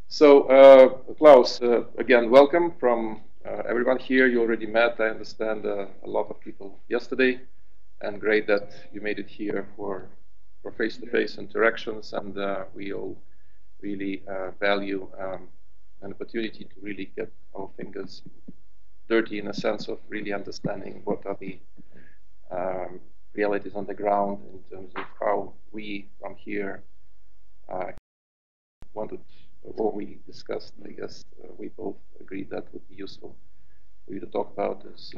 So, Klaus, again, welcome from everyone here. You already met, I understand, a lot of people yesterday, and great that you made it here for face-to-face interactions. And we all really value an opportunity to really get our fingers dirty in a sense of really understanding what are the realities on the ground in terms of how we from here wanted, or we discussed, I guess we both agreed that would be useful for you to talk about is,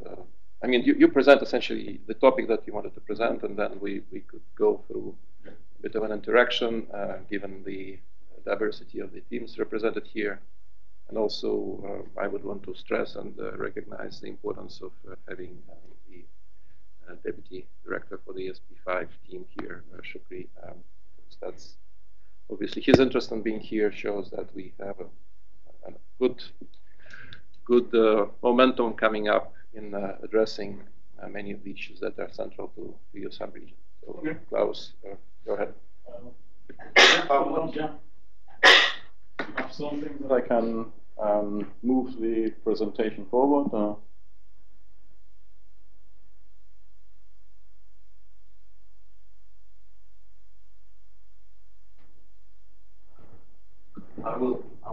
I mean, you present essentially the topic that you wanted to present, and then we could go through a bit of an interaction, given the diversity of the teams represented here. And also, I would want to stress and recognize the importance of having the Deputy Director for the SP5 team here, Shukri, because that's obviously his interest in being here shows that we have a good momentum coming up in addressing many of the issues that are central to your sub-region. So, okay. Klaus, go ahead. Something that I can move the presentation forward.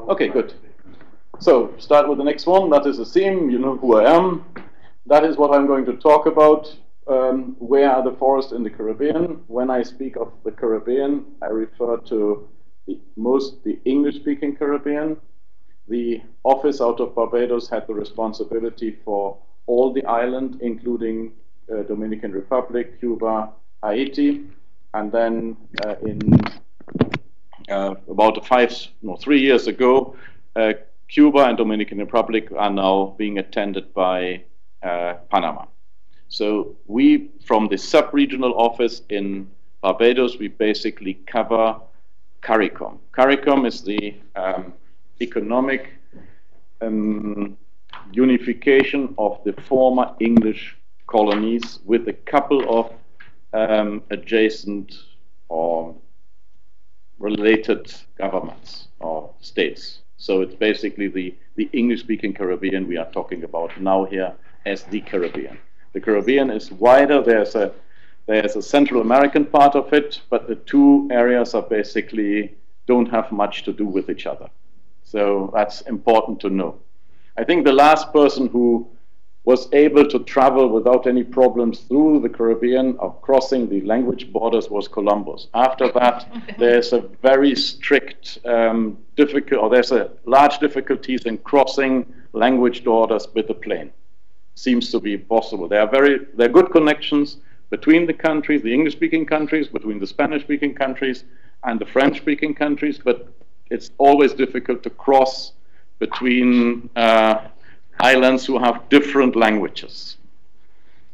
Okay, good. So start with the next one. That is the theme. You know who I am. That is what I'm going to talk about. Where are the forests in the Caribbean? When I speak of the Caribbean, I refer to the English-speaking Caribbean. The office out of Barbados had the responsibility for all the island, including Dominican Republic, Cuba, Haiti, and then about 3 years ago, Cuba and Dominican Republic are now being attended by Panama. So we, from the sub-regional office in Barbados, we basically cover CARICOM. CARICOM is the economic unification of the former English colonies with a couple of adjacent or related governments or states. So it's basically the English-speaking Caribbean we are talking about now here as the Caribbean. The Caribbean is wider. There's a Central American part of it, but the two areas are basically don't have much to do with each other. So that's important to know. I think the last person who was able to travel without any problems through the Caribbean of crossing the language borders was Columbus. After that, there's a very strict, there's a large difficulties in crossing language borders with a plane. Seems to be possible. There are good connections between the countries, the English-speaking countries, between the Spanish-speaking countries and the French-speaking countries, but it's always difficult to cross between islands who have different languages.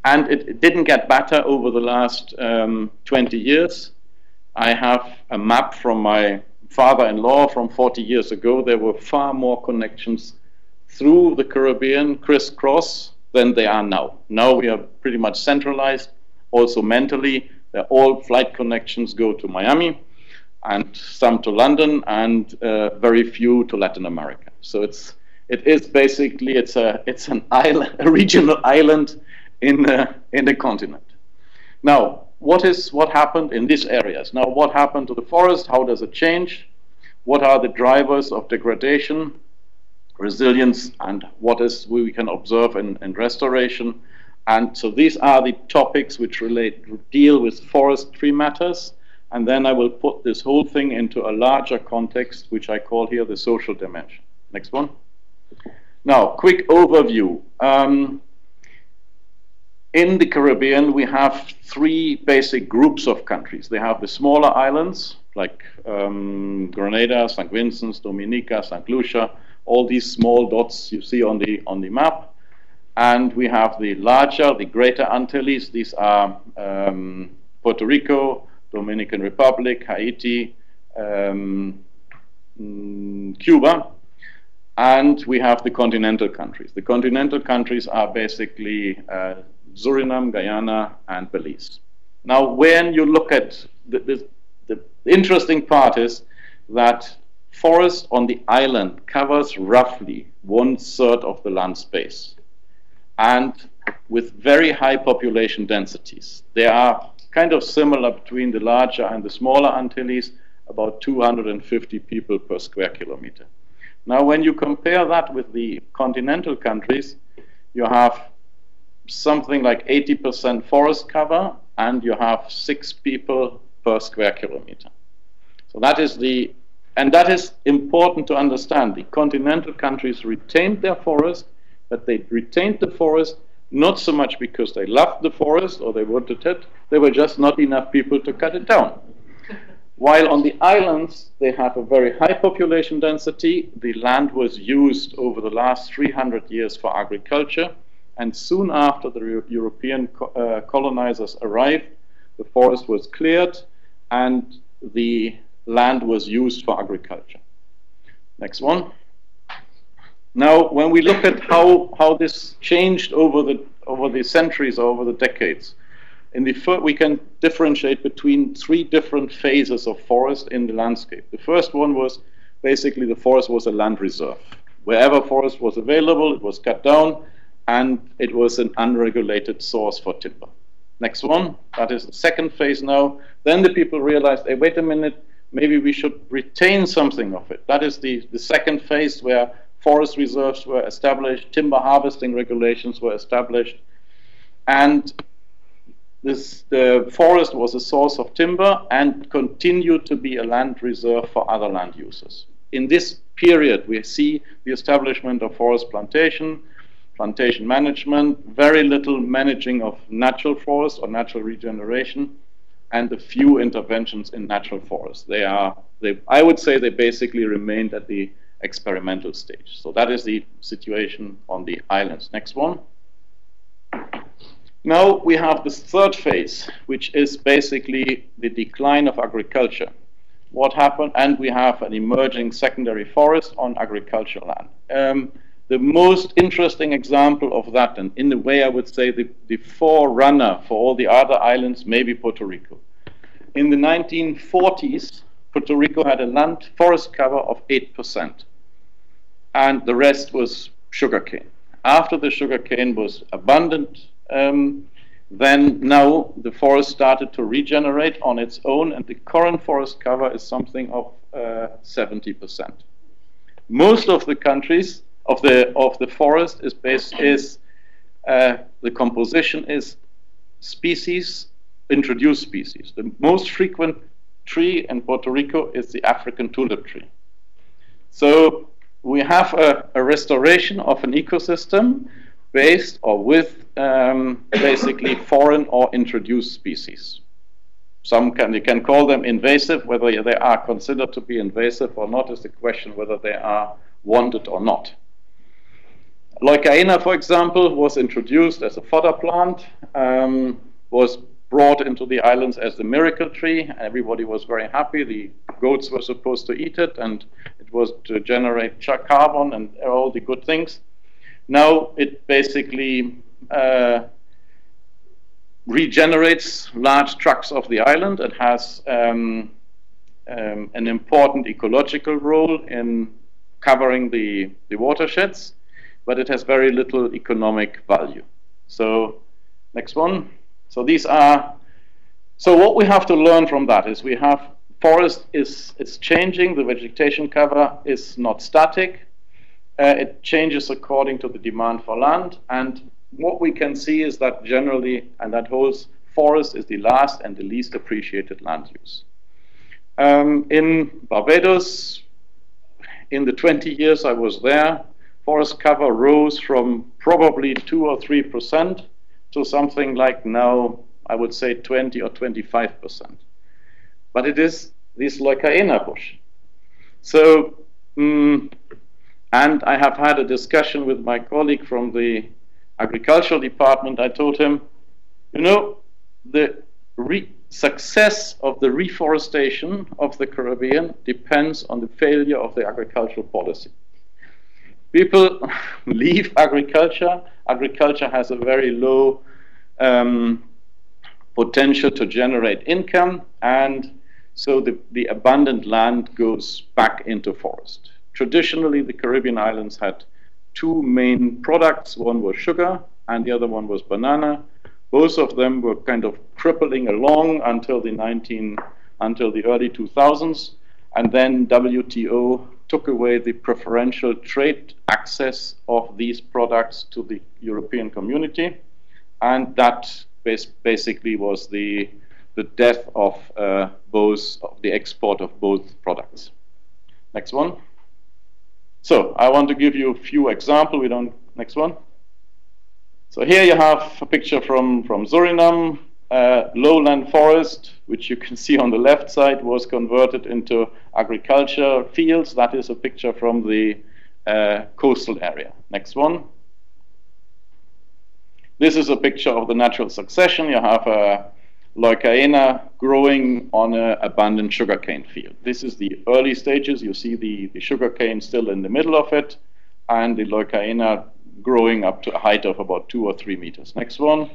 And it didn't get better over the last 20 years. I have a map from my father-in-law from 40 years ago. There were far more connections through the Caribbean, crisscross, than they are now. Now we are pretty much centralized, also mentally. All flight connections go to Miami, and some to London, and very few to Latin America. So it is basically it's an island, a regional island in the continent. Now, what happened in these areas? Now, what happened to the forest? How does it change? What are the drivers of degradation, resilience, and what is we can observe in restoration? And so these are the topics which deal with forestry matters. And then I will put this whole thing into a larger context, which I call here the social dimension. Next one. Now, quick overview. In the Caribbean, we have three basic groups of countries. They have the smaller islands, like Grenada, St. Vincent, Dominica, St. Lucia, all these small dots you see on the map. And we have the larger, the Greater Antilles. These are Puerto Rico, Dominican Republic, Haiti, Cuba, and we have the continental countries. The continental countries are basically Suriname, Guyana, and Belize. Now, when you look at the interesting part is that forest on the island covers roughly 1/3 of the land space, and with very high population densities. They are kind of similar between the larger and the smaller Antilles, about 250 people per square kilometer. Now, when you compare that with the continental countries, you have something like 80% forest cover, and you have 6 people per square kilometer. So that is that is important to understand. The continental countries retained their forest, but they retained the forest not so much because they loved the forest or they wanted it, there were just not enough people to cut it down. While on the islands, they have a very high population density. The land was used over the last 300 years for agriculture, and soon after the European colonizers arrived, the forest was cleared and the land was used for agriculture. Next one. Now, when we look at how this changed over the centuries, over the decades, we can differentiate between 3 different phases of forest in the landscape. The first one was basically the forest was a land reserve. Wherever forest was available, it was cut down, and it was an unregulated source for timber. Next one, that is the second phase now. Then the people realized, hey, wait a minute, maybe we should retain something of it. That is the second phase where forest reserves were established, timber harvesting regulations were established, and the forest was a source of timber and continued to be a land reserve for other land uses. In this period, we see the establishment of forest plantation management, very little managing of natural forest or natural regeneration, and a few interventions in natural forests. I would say they basically remained at the experimental stage. So that is the situation on the islands. Next one. Now we have this third phase, which is basically the decline of agriculture. What happened? And we have an emerging secondary forest on agricultural land. The most interesting example of that, and in a way I would say the forerunner for all the other islands, may be Puerto Rico. In the 1940s, Puerto Rico had a land forest cover of 8%, and the rest was sugarcane. After the sugarcane was abundant, then now the forest started to regenerate on its own, and the current forest cover is something of 70%. Most of the countries of the forest is the composition is species, introduced species. The most frequent tree in Puerto Rico is the African tulip tree. So we have a restoration of an ecosystem based or with basically foreign or introduced species. You can call them invasive. Whether they are considered to be invasive or not is the question, whether they are wanted or not. Leucaena, for example, was introduced as a fodder plant, was brought into the islands as the miracle tree. Everybody was very happy. The goats were supposed to eat it, and it was to generate carbon and all the good things. Now it basically regenerates large tracts of the island. It has an important ecological role in covering the watersheds, but it has very little economic value. So, next one. So what we have to learn from that is we have forest is changing. The vegetation cover is not static. It changes according to the demand for land, and what we can see is that generally, and that holds, forest is the last and the least appreciated land use. In Barbados, in the 20 years I was there, forest cover rose from probably 2 or 3% to something like now, I would say 20 or 25%. But it is this Leucaena bush. So, and I have had a discussion with my colleague from the agricultural department. I told him, you know, the success of the reforestation of the Caribbean depends on the failure of the agricultural policy. People leave agriculture. Agriculture has a very low potential to generate income, and So the abundant land goes back into forest. Traditionally, the Caribbean islands had two main products. One was sugar and the other one was banana. Both of them were kind of crippling along until the early 2000s. And then WTO took away the preferential trade access of these products to the European community. And that basically was the death of the export of both products. Next one. So I want to give you a few examples. Next one. So here you have a picture from Suriname. Lowland forest, which you can see on the left side, was converted into agriculture fields. That is a picture from the coastal area. Next one. This is a picture of the natural succession. You have a leucaena growing on an abundant sugarcane field. This is the early stages. You see the sugarcane still in the middle of it, and the leucaena growing up to a height of about 2 or 3 meters. Next one.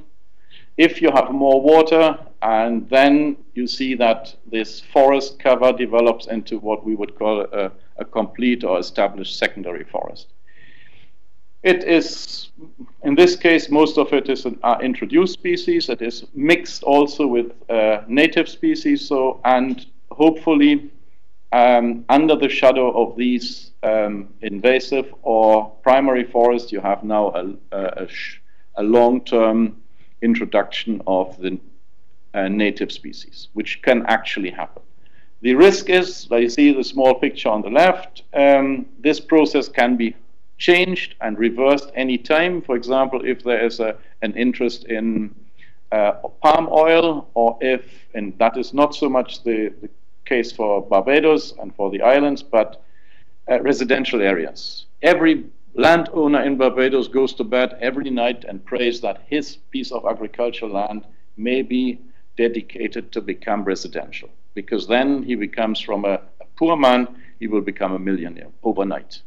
If you have more water, and then you see that this forest cover develops into what we would call a complete or established secondary forest. It is, in this case, most of it is introduced species. It is mixed also with native species. So, and hopefully, under the shadow of these invasive or primary forests, you have now a long-term introduction of the native species, which can actually happen. The risk is, you see the small picture on the left, this process can be changed and reversed any time. For example, if there is an interest in palm oil, or if, and that is not so much the case for Barbados and for the islands, but residential areas. Every landowner in Barbados goes to bed every night and prays that his piece of agricultural land may be dedicated to become residential, because then he becomes, from a poor man, he will become a millionaire overnight.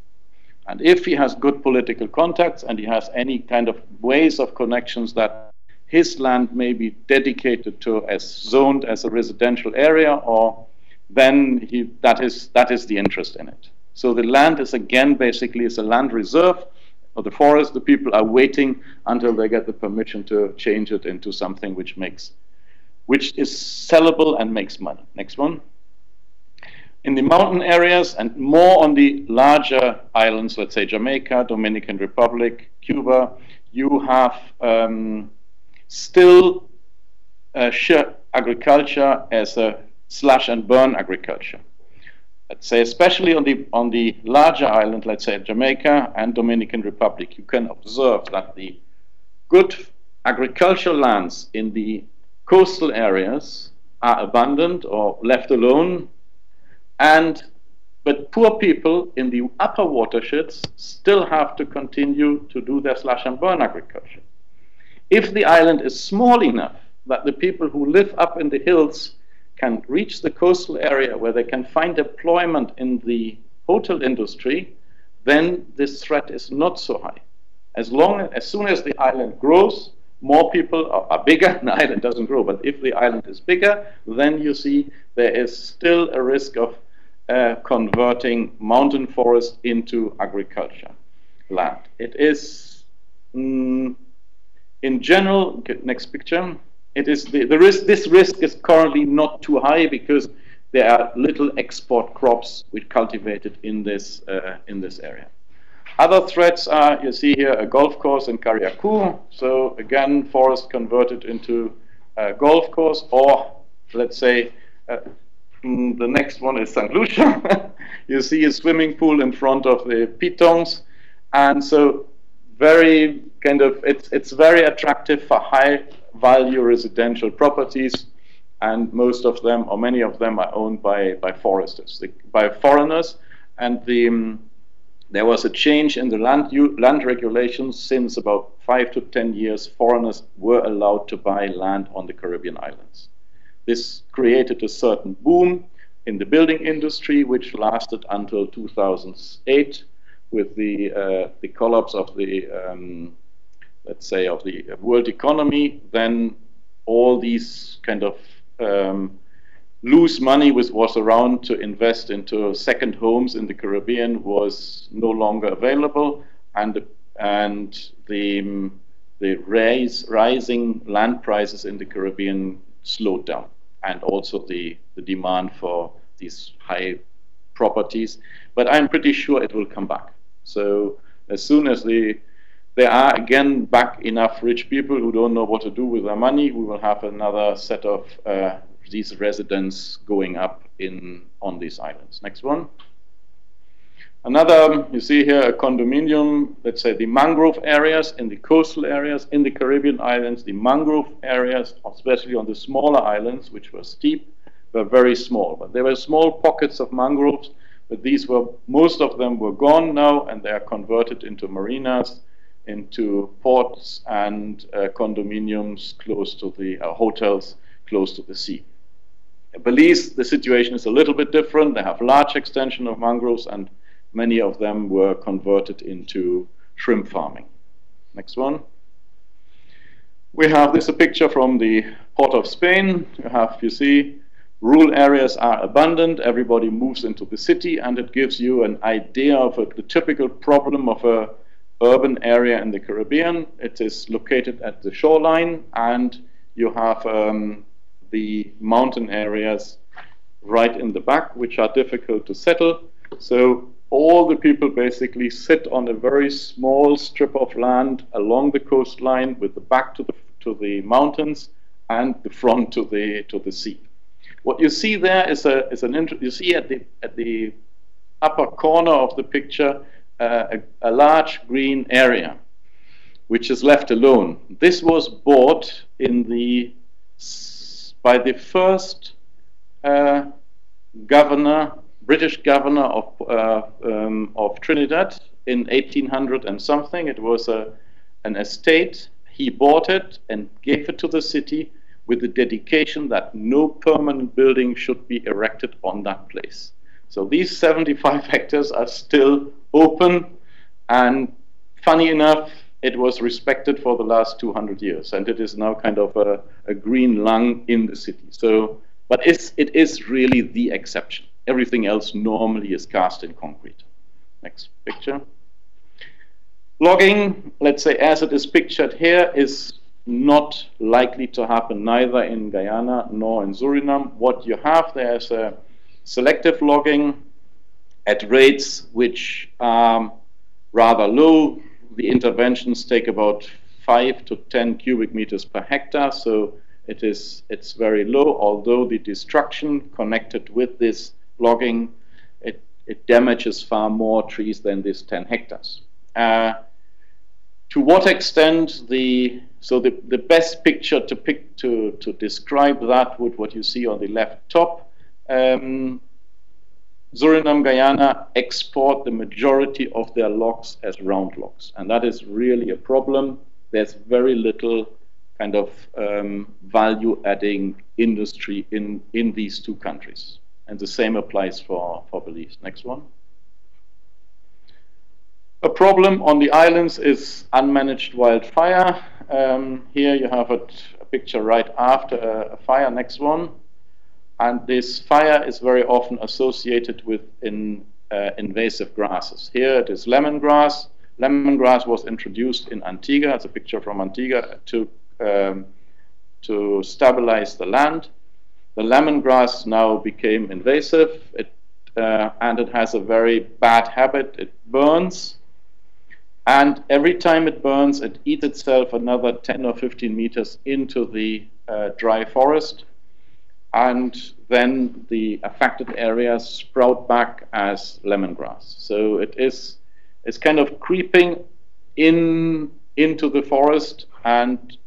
And if he has good political contacts and he has any kind of ways of connections that his land may be dedicated to, as zoned as a residential area, or then that is the interest in it. So the land is, again, basically is a land reserve of the forest. The people are waiting until they get the permission to change it into something which is sellable and makes money. Next one. In the mountain areas and more on the larger islands, let's say Jamaica, Dominican Republic, Cuba, you have still agriculture as a slash and burn agriculture. Let's say, especially on the larger island, let's say Jamaica and Dominican Republic, you can observe that the good agricultural lands in the coastal areas are abundant or left alone, but poor people in the upper watersheds still have to continue to do their slash and burn agriculture. If the island is small enough that the people who live up in the hills can reach the coastal area where they can find employment in the hotel industry, then this threat is not so high. As soon as the island grows, more people are bigger. The island doesn't grow, but if the island is bigger, then you see there is still a risk of converting mountain forest into agriculture land. It is, in general, next picture. It is this risk is currently not too high because there are little export crops which cultivated in this area. Other threats are, you see here, a golf course in Carriacou. So again, forest converted into a golf course, or let's say the next one is St. Lucia. You see a swimming pool in front of the pitons, and so very kind of it's very attractive for high value residential properties, and most of them, or many of them, are owned by foresters, by foreigners. And there was a change in the land regulations. Since about 5 to 10 years, foreigners were allowed to buy land on the Caribbean islands. This created a certain boom in the building industry, which lasted until 2008, with the collapse of the let's say, of the world economy. Then all these kind of loose money which was around to invest into second homes in the Caribbean was no longer available, and the rising land prices in the Caribbean slowed down, and also the demand for these high properties. But I'm pretty sure it will come back. So as soon as there are again back enough rich people who don't know what to do with their money, we will have another set of these residents going up on these islands. Next one. Another, you see here a condominium, let's say the mangrove areas in the coastal areas in the Caribbean islands. The mangrove areas, especially on the smaller islands, which were steep, were very small. But there were small pockets of mangroves, but most of them were gone now, and they are converted into marinas, into ports, and condominiums close to the hotels close to the sea. In Belize, the situation is a little bit different. They have large extension of mangroves, and many of them were converted into shrimp farming. Next one. We have this a picture from the port of Spain. You see, rural areas are abundant. Everybody moves into the city, and it gives you an idea of the typical problem of a urban area in the Caribbean. It is located at the shoreline, and you have the mountain areas right in the back, which are difficult to settle. So all the people basically sit on a very small strip of land along the coastline, with the back to the mountains and the front to the sea. What you see there is you see at the upper corner of the picture a large green area, which is left alone. This was bought by the first British governor of Trinidad in 1800 and something. It was an estate. He bought it and gave it to the city with the dedication that no permanent building should be erected on that place. So these 75 hectares are still open, and funny enough, it was respected for the last 200 years, and it is now kind of a green lung in the city. So, but it is really the exception. Everything else normally is cast in concrete. Next picture. Logging, let's say as it is pictured here, is not likely to happen neither in Guyana nor in Suriname. What you have there is a selective logging at rates which are rather low. The interventions take about 5 to 10 cubic meters per hectare, so it's very low, although the destruction connected with this logging, it damages far more trees than this 10 hectares. To what extent the best picture to describe that with what you see on the left top, Suriname, Guyana export the majority of their logs as round logs, and that is really a problem. There's very little kind of value-adding industry in these two countries, and the same applies for Belize. Next one. A problem on the islands is unmanaged wildfire. Here you have a picture right after a fire. Next one. And this fire is very often associated with invasive grasses. Here it is lemongrass. Lemongrass was introduced in Antigua. It's a picture from Antigua to stabilize the land. The lemongrass now became invasive, and it has a very bad habit. It burns, and every time it burns, it eats itself another 10 or 15 meters into the dry forest, and then the affected areas sprout back as lemongrass. So it's kind of creeping into the forest, and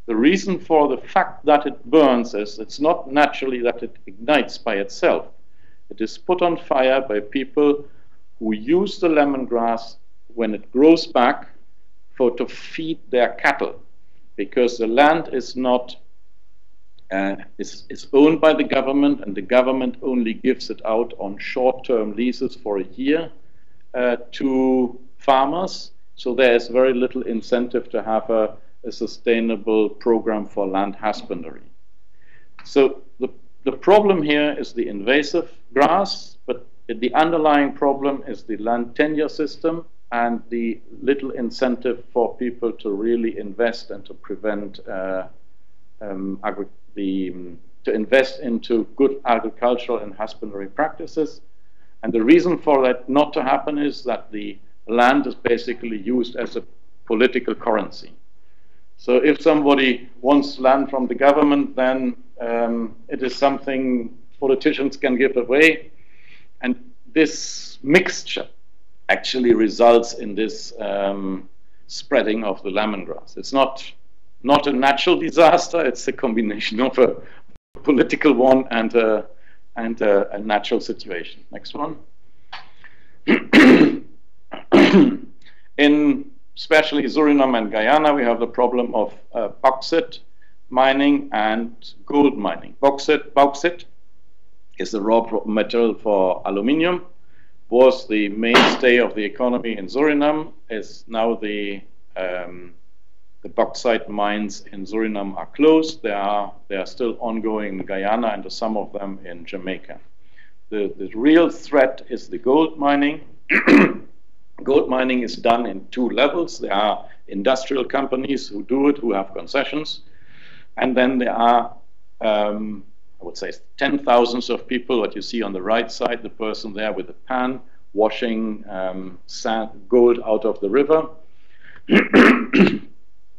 the reason for the fact that it burns is it's not naturally that it ignites by itself. It is put on fire by people who use the lemongrass when it grows back to feed their cattle, because the land is not is owned by the government, and the government only gives it out on short-term leases for a year to farmers. So there is very little incentive to have a sustainable program for land husbandry. So the the problem here is the invasive grass, but the underlying problem is the land tenure system and the little incentive for people to really invest and to prevent to invest into good agricultural and husbandry practices. And the reason for that not to happen is that the land is basically used as a political currency. So if somebody wants land from the government, then it is something politicians can give away. And this mixture actually results in this spreading of the lemongrass. It's not a natural disaster, it's a combination of a political one and a natural situation. Next one. In especially Suriname and Guyana, we have the problem of bauxite mining and gold mining. Bauxite is the raw material for aluminium, was the mainstay of the economy in Suriname, is now the bauxite mines in Suriname are closed. They are still ongoing in Guyana and some of them in Jamaica. The real threat is the gold mining. Gold mining is done in two levels. There are industrial companies who do it, who have concessions. And then there are, I would say, 10,000s of people, what you see on the right side, the person there with a pan washing gold out of the river.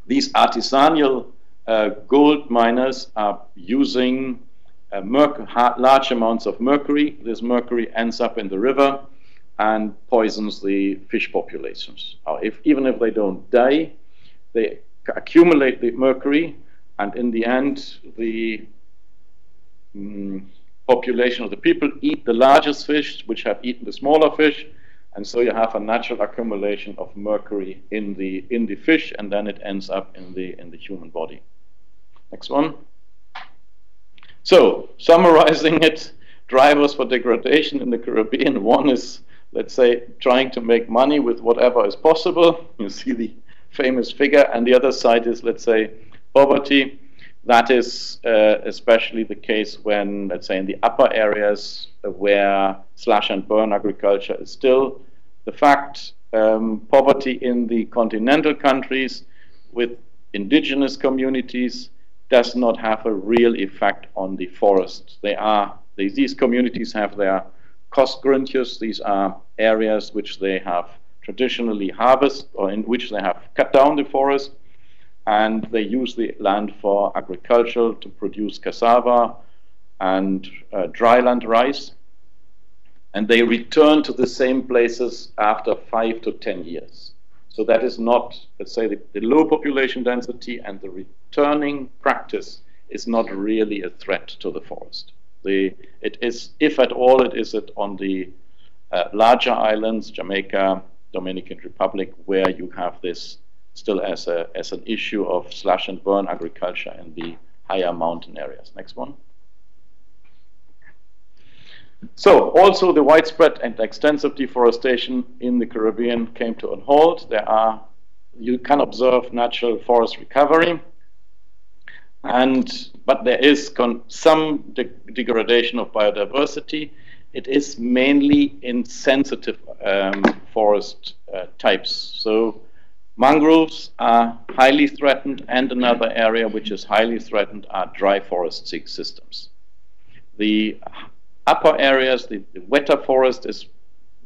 These artisanal gold miners are using large amounts of mercury. This mercury ends up in the river and poisons the fish populations. Even if they don't die, they accumulate the mercury, and in the end, the population of the people eat the largest fish, which have eaten the smaller fish, and so you have a natural accumulation of mercury in the fish, and then it ends up in the human body. Next one. So, summarizing it, drivers for degradation in the Caribbean. One is, let's say, trying to make money with whatever is possible. You see the famous figure. And the other side is, let's say, poverty. That is especially the case when, let's say, in the upper areas where slash and burn agriculture is still the fact. Poverty in the continental countries with indigenous communities does not have a real effect on the forest. These communities have their cost gruntius. These are areas which they have traditionally harvested, or in which they have cut down the forest, and they use the land for agriculture to produce cassava and dryland rice, and they return to the same places after 5 to 10 years. So that is not, let's say, the low population density and the returning practice is not really a threat to the forest. It is, if at all, it is on the larger islands, Jamaica, Dominican Republic, where you have this still as an issue of slash and burn agriculture in the higher mountain areas. Next one. So also the widespread and extensive deforestation in the Caribbean came to a halt. You can observe natural forest recovery, but there is some degradation of biodiversity. It is mainly in sensitive forest types. So mangroves are highly threatened, and another area which is highly threatened are dry forest systems. The upper areas, the wetter forest is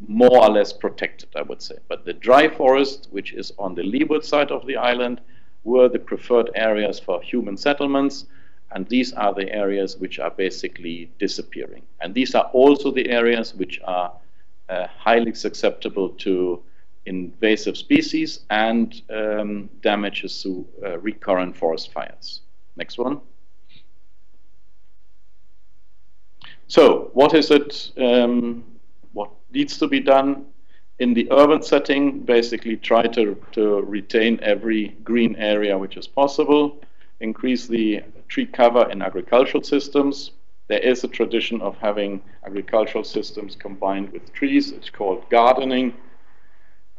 more or less protected, I would say. But the dry forest, which is on the leeward side of the island, were the preferred areas for human settlements, and these are the areas which are basically disappearing. And these are also the areas which are highly susceptible to invasive species and damages to recurrent forest fires. Next one. So, what is it? What needs to be done in the urban setting? Basically, try to retain every green area which is possible. Increase the tree cover in agricultural systems. There is a tradition of having agricultural systems combined with trees. It's called gardening.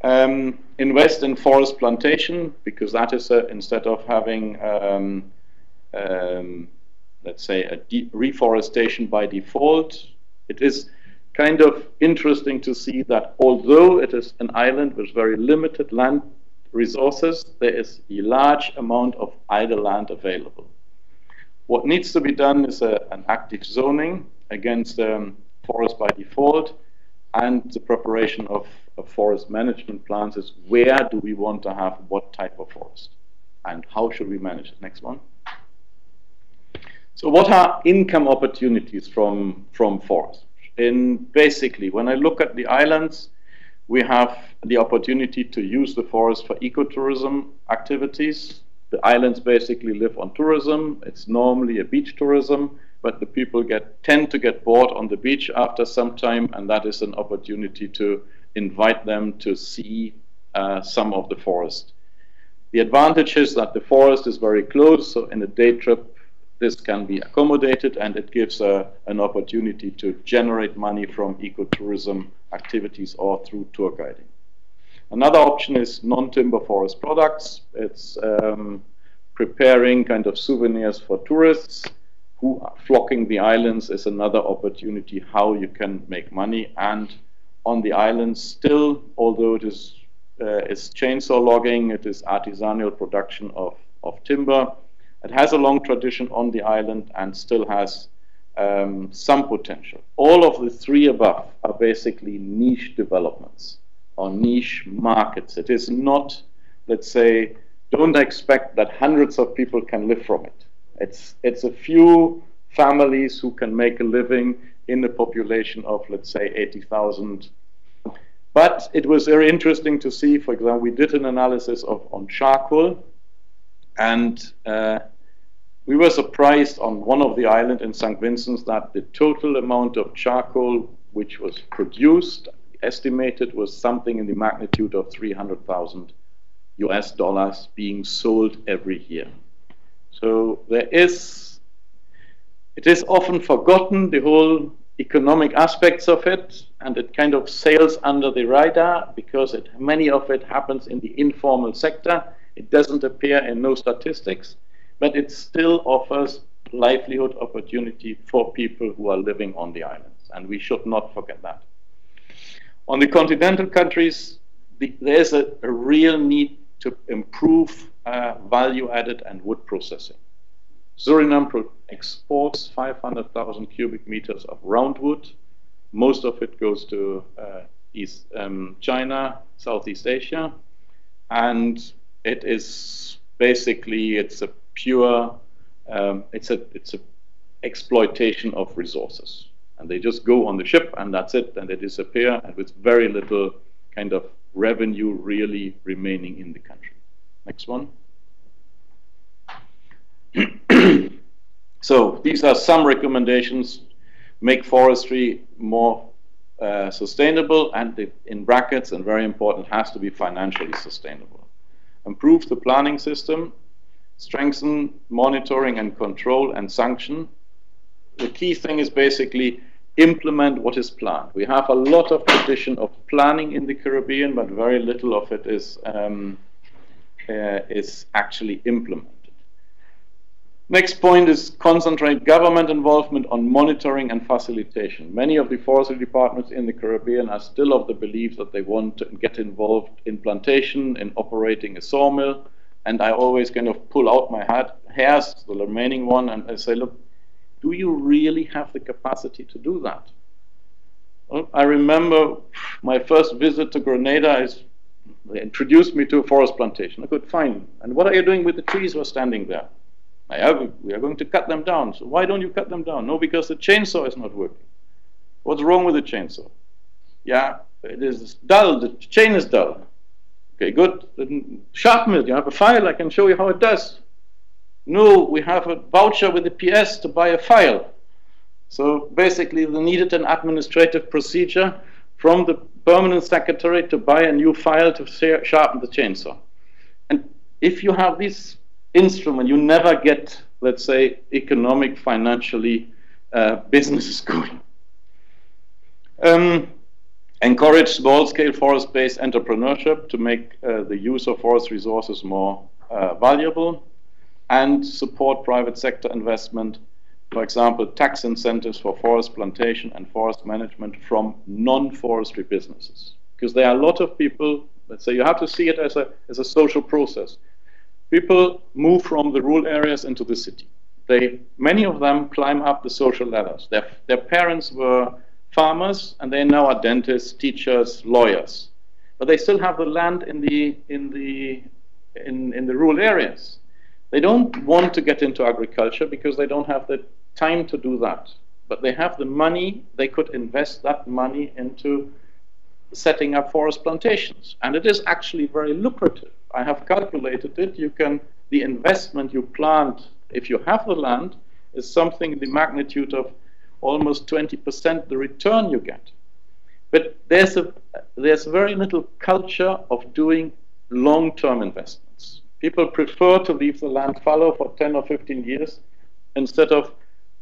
Invest in forest plantation, because that is instead of having let's say, a reforestation by default. It is kind of interesting to see that although it is an island with very limited land resources, there is a large amount of idle land available. What needs to be done is an active zoning against forest by default, and the preparation of forest management plans is where do we want to have what type of forest and how should we manage it. Next one. So what are income opportunities from forest? Basically, when I look at the islands, we have the opportunity to use the forest for ecotourism activities. The islands basically live on tourism. It's normally a beach tourism, but the people tend to get bored on the beach after some time, and that is an opportunity to invite them to see some of the forest. The advantage is that the forest is very close, so in a day trip, this can be accommodated, and it gives an opportunity to generate money from ecotourism activities or through tour guiding. Another option is non-timber forest products. It's preparing kind of souvenirs for tourists who are flocking the islands is another opportunity how you can make money. And on the islands still, although it is chainsaw logging, it is artisanal production of timber. It has a long tradition on the island and still has some potential. All of the three above are basically niche developments or niche markets. It is not, let's say, don't expect that hundreds of people can live from it. It's a few families who can make a living in a population of, let's say, 80,000. But it was very interesting to see, for example, we did an analysis on charcoal, and we were surprised on one of the islands in St. Vincent that the total amount of charcoal which was produced, estimated, was something in the magnitude of $300,000 being sold every year. So it is often forgotten, the whole economic aspects of it, and it kind of sails under the radar because many of it happens in the informal sector. It doesn't appear in no statistics, but it still offers livelihood opportunity for people who are living on the islands, and we should not forget that. On the continental countries, there's a real need to improve value added and wood processing. Suriname exports 500,000 cubic meters of roundwood. Most of it goes to China, Southeast Asia, and it is basically it's a pure it's a exploitation of resources, and they just go on the ship and that's it, and they disappear, and with very little kind of revenue really remaining in the country. Next one. So these are some recommendations. Make forestry more sustainable, and in brackets, and very important, has to be financially sustainable. Improve the planning system, strengthen monitoring and control and sanction. The key thing is basically implement what is planned. We have a lot of tradition of planning in the Caribbean, but very little of it is actually implemented. Next point is concentrate government involvement on monitoring and facilitation. Many of the forestry departments in the Caribbean are still of the belief that they want to get involved in plantation, in operating a sawmill, and I always kind of pull out my hairs, the remaining one, and I say, look, do you really have the capacity to do that? Well, I remember my first visit to Grenada they introduced me to a forest plantation. I could fine. And what are you doing with the trees who are standing there? We are going to cut them down. So why don't you cut them down? No, because the chainsaw is not working. What's wrong with the chainsaw? Yeah, it is dull. The chain is dull. Okay, good. Sharpen it. You have a file. I can show you how it does. No, we have a voucher with the PS to buy a file. So basically, they needed an administrative procedure from the permanent secretary to buy a new file to sharpen the chainsaw. And if you have this instrument, you never get, let's say, economic, financially businesses going. Encourage small-scale forest-based entrepreneurship to make the use of forest resources more valuable, and support private sector investment for example, tax incentives for forest plantation and forest management from non-forestry businesses. Because there are a lot of people, let's say you have to see it as a social process. People move from the rural areas into the city. Many of them climb up the social ladders. Their parents were farmers, and they now are dentists, teachers, lawyers. But they still have the land in the rural areas. They don't want to get into agriculture because they don't have the time to do that. But they have the money, they could invest that money into setting up forest plantations. And it is actually very lucrative. I have calculated it. The investment you plant, if you have the land, is something in the magnitude of almost 20% the return you get. But there's very little culture of doing long-term investments. People prefer to leave the land fallow for 10 or 15 years instead of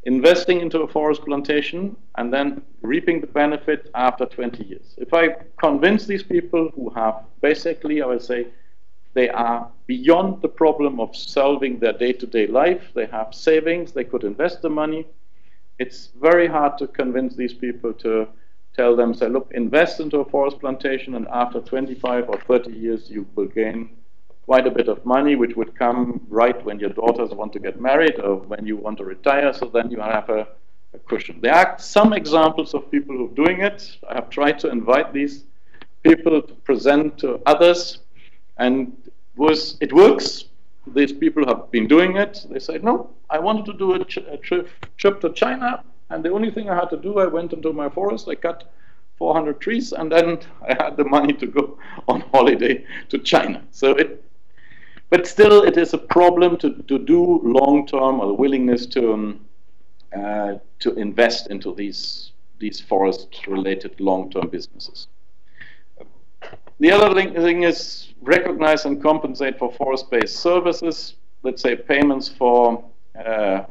investing into a forest plantation and then reaping the benefit after 20 years. If I convince these people who have basically, I would say, they are beyond the problem of solving their day-to-day life, they have savings, they could invest the money, it's very hard to convince these people to tell them, say, look, invest into a forest plantation and after 25 or 30 years you will gain quite a bit of money, which would come right when your daughters want to get married or when you want to retire, so then you have a cushion. There are some examples of people who are doing it. I have tried to invite these people to present to others, and it works. These people have been doing it. They say, no, I wanted to do a trip to China, and the only thing I had to do, I went into my forest, I cut 400 trees, and then I had the money to go on holiday to China. But still, it is a problem to do long-term, or the willingness to invest into these forest-related long-term businesses. The other thing is recognize and compensate for forest-based services. Let's say payments for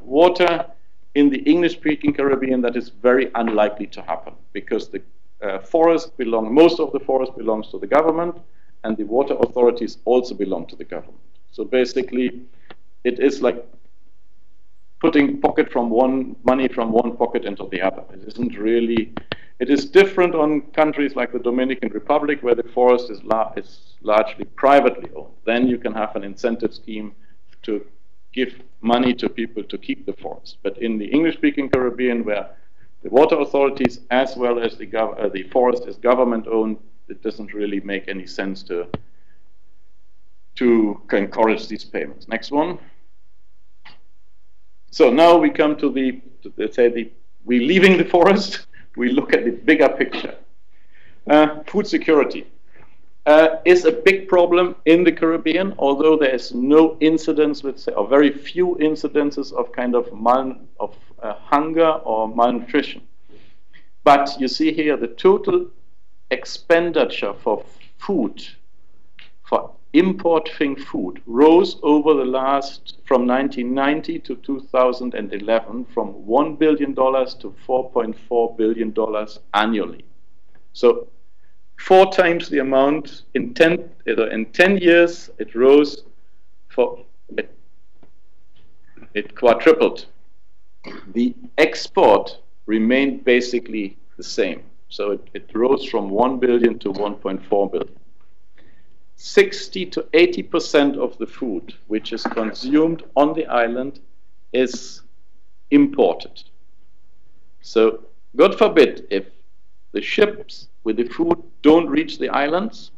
water. In the English-speaking Caribbean, that is very unlikely to happen because the most of the forest belongs to the government, and the water authorities also belong to the government. So basically, it is like putting money from one pocket into the other. It isn't really. It is different on countries like the Dominican Republic, where the forest is largely privately owned. Then you can have an incentive scheme to give money to people to keep the forest. But in the English-speaking Caribbean, where the water authorities as well as the forest is government-owned, it doesn't really make any sense to encourage these payments. Next one. So now we come to we're leaving the forest. We look at the bigger picture. Food security is a big problem in the Caribbean, although there is no incidence, let's say, or very few incidences of kind of hunger or malnutrition. But you see here the total expenditure for food, for importing food, rose over the from 1990 to 2011, from $1 billion to $4.4 billion annually. So 4 times the amount in 10 years. It rose it quadrupled. The export remained basically the same. So it rose from 1 billion to 1.4 billion. 60 to 80% of the food which is consumed on the island is imported. So God forbid if the ships with the food don't reach the islands,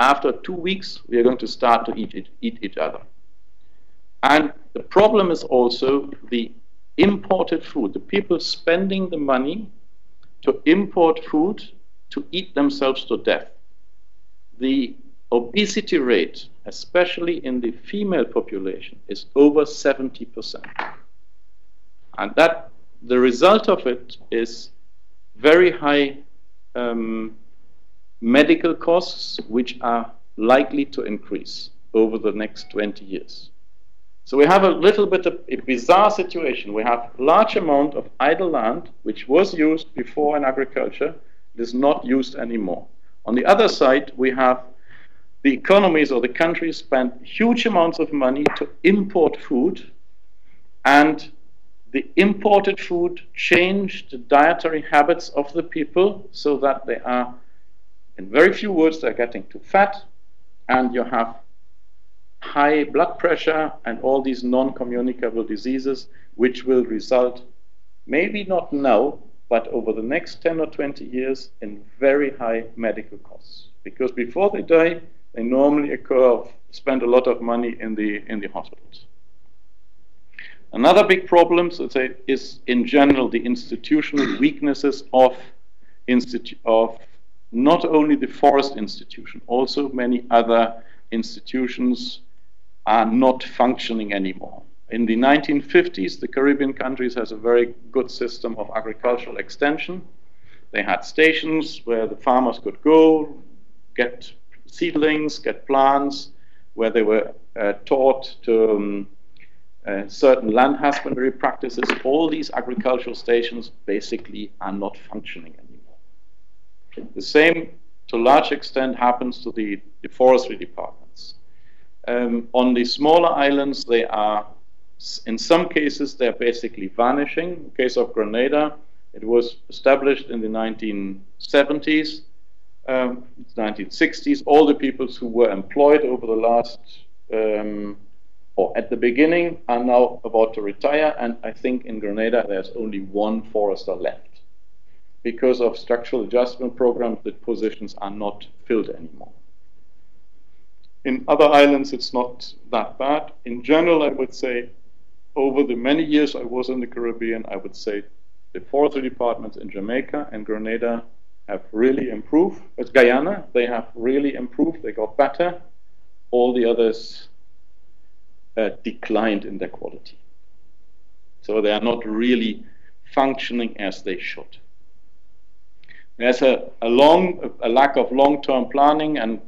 after 2 weeks we are going to start to eat each other. And the problem is also the imported food, the people spending the money to import food to eat themselves to death. The obesity rate, especially in the female population, is over 70%. And the result of it is very high medical costs, which are likely to increase over the next 20 years. So we have a little bit of a bizarre situation. We have a large amount of idle land, which was used before in agriculture. It is not used anymore. On the other side, we have the economies or the countries spend huge amounts of money to import food, and the imported food changed the dietary habits of the people so that they are, in very few words, they're getting too fat, and you have high blood pressure and all these non-communicable diseases, which will result, maybe not now, but over the next 10 or 20 years, in very high medical costs. Because before they die, they normally spend a lot of money in the hospitals. Another big problem, so to say, is in general the institutional weaknesses of not only the forest institution, also many other institutions are not functioning anymore. In the 1950s, the Caribbean countries has a very good system of agricultural extension. They had stations where the farmers could go, get seedlings, get plants, where they were taught to certain land husbandry practices. All these agricultural stations basically are not functioning anymore. The same, to a large extent, happens to the forestry departments. On the smaller islands, they are, in some cases, they're basically vanishing. In the case of Grenada, it was established in the 1970s, 1960s. All the people who were employed over the last, or at the beginning, are now about to retire. And I think in Grenada, there's only one forester left. Because of structural adjustment programs, the positions are not filled anymore. In other islands, it's not that bad. In general, I would say, over the many years I was in the Caribbean, I would say the forestry departments in Jamaica and Grenada have really improved. As Guyana, they have really improved. They got better. All the others declined in their quality. So they are not really functioning as they should. There's a lack of long-term planning, and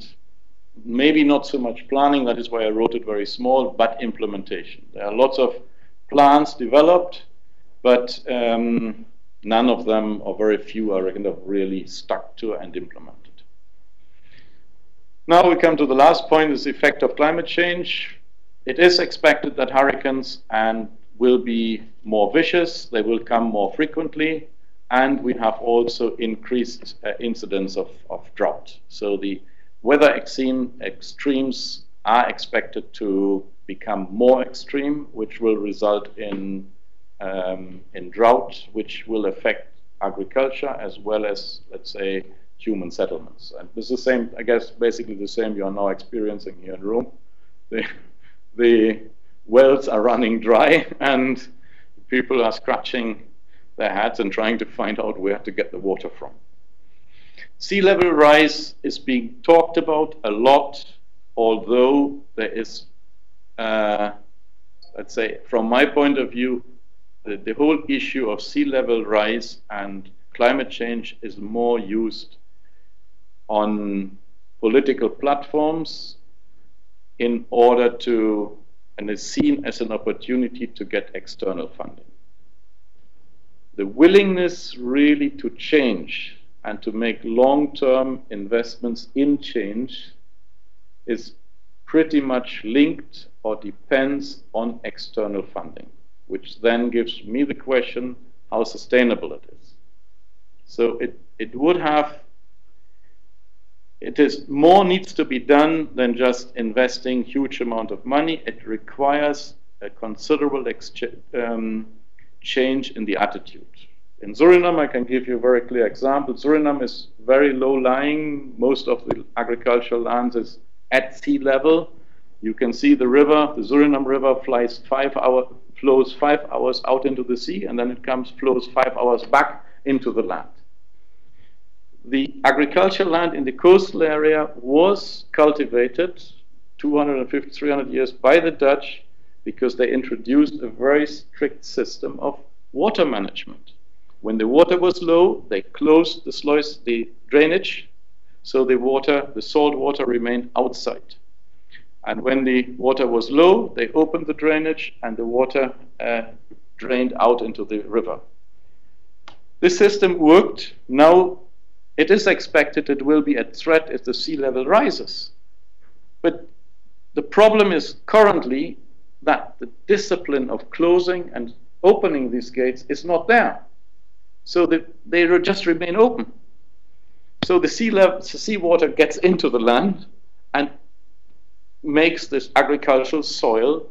maybe not so much planning, that is why I wrote it very small, but implementation. There are lots of plans developed, but none of them, or very few, are kind of really stuck to and implemented. Now we come to the last point, is the effect of climate change. It is expected that hurricanes will be more vicious, they will come more frequently, and we have also increased incidence of drought. So the weather extremes are expected to become more extreme, which will result in drought, which will affect agriculture as well as, let's say, human settlements. And this is the same, I guess, basically the same you are now experiencing here in Rome. The wells are running dry, and people are scratching their heads and trying to find out where to get the water from. Sea level rise is being talked about a lot, although there is, let's say, from my point of view, the whole issue of sea level rise and climate change is more used on political platforms in order to, and is seen as an opportunity to get external funding. The willingness really to change and to make long-term investments in change is pretty much linked or depends on external funding, which then gives me the question how sustainable it is. So more needs to be done than just investing huge amount of money. It requires a considerable change in the attitude. In Suriname, I can give you a very clear example. Suriname is very low-lying. Most of the agricultural land is at sea level. You can see the river, the Suriname River, flows 5 hours out into the sea, and then it flows 5 hours back into the land. The agricultural land in the coastal area was cultivated 250, 300 years by the Dutch because they introduced a very strict system of water management. When the water was low, they closed the drainage, so the salt water remained outside. And when the water was low, they opened the drainage and the water drained out into the river. This system worked. Now it is expected it will be a threat if the sea level rises. But the problem is currently that the discipline of closing and opening these gates is not there. So they just remain open. So the seawater gets into the land and makes this agricultural soil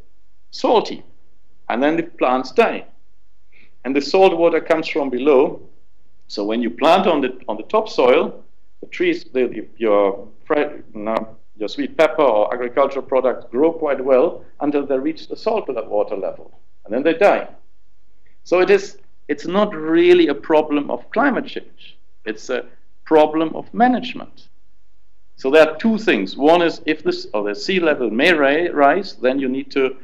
salty. And then the plants die. And the salt water comes from below. So when you plant on the topsoil, the trees, your sweet pepper or agricultural products grow quite well until they reach the salt water level. And then they die. So it's not really a problem of climate change. It's a problem of management. So there are two things. One is if the sea level may rise, then you need to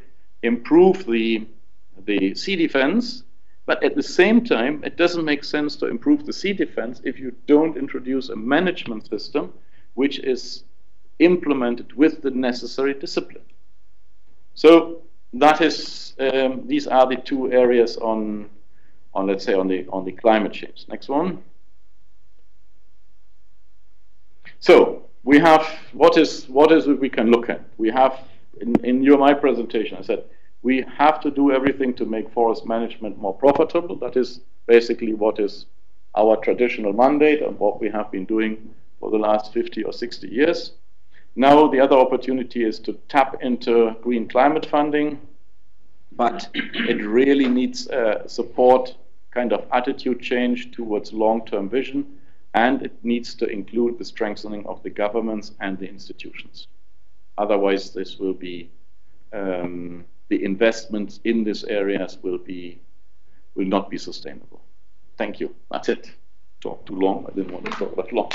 improve the sea defense. But at the same time, it doesn't make sense to improve the sea defense if you don't introduce a management system which is implemented with the necessary discipline. So that is these are the two areas on let's say on the climate change. Next one. So we have what is it we can look at? We have in my presentation I said we have to do everything to make forest management more profitable. That is basically what is our traditional mandate and what we have been doing for the last 50 or 60 years. Now the other opportunity is to tap into green climate funding, but it really needs support, kind of attitude change towards long-term vision, and it needs to include the strengthening of the governments and the institutions. Otherwise, this will be the investments in these areas will not be sustainable. Thank you. That's it. Talk too long. I didn't want to talk that long.